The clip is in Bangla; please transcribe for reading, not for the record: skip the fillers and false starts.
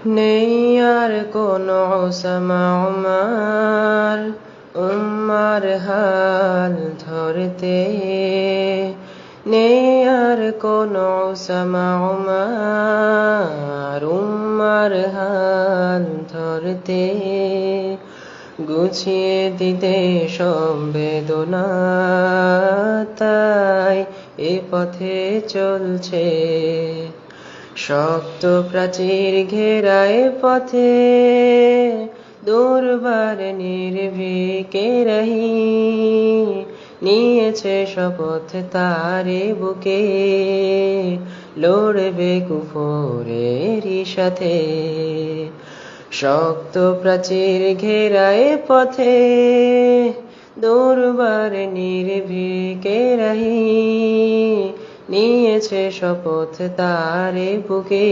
নেই আর কোনো ওসামা উমার উম্মার হাল ধরতে, নেই আর কোনো ওসামা উমার উম্মার হাল ধরতে, গুছিয়ে দিতে সব বেদনা, তাই এ পথে চলছে। শক্ত প্রাচীর ঘেরায় পথে, দুর্বার নির্ভীকে রহি, নিয়েছে শপথ তারে বুকে, লড়বে কুফরেরই সাথে। শক্ত প্রাচীর ঘেরায় পথে, দুর্বার নির্ভীকে রহি, নিয়েছে শপথ তারে বুকে।